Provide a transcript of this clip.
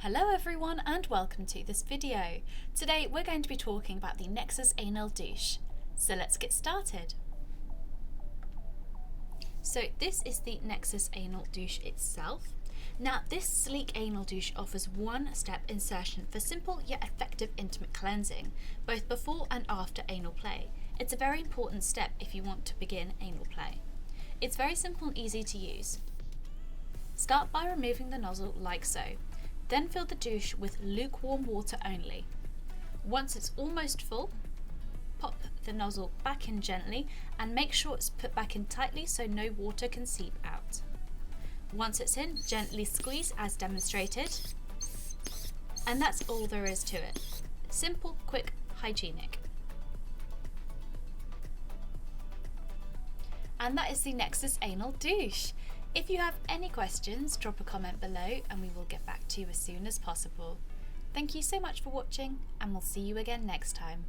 Hello everyone and welcome to this video. Today we're going to be talking about the Nexus Anal Douche. So let's get started. So this is the Nexus Anal Douche itself. Now this sleek anal douche offers one-step insertion for simple yet effective intimate cleansing, both before and after anal play. It's a very important step if you want to begin anal play. It's very simple and easy to use. Start by removing the nozzle like so. Then fill the douche with lukewarm water only. Once it's almost full, pop the nozzle back in gently and make sure it's put back in tightly so no water can seep out. Once it's in, gently squeeze as demonstrated. And that's all there is to it. Simple, quick, hygienic. And that is the Nexus Anal Douche. If you have any questions, drop a comment below and we will get back to you as soon as possible. Thank you so much for watching and we'll see you again next time.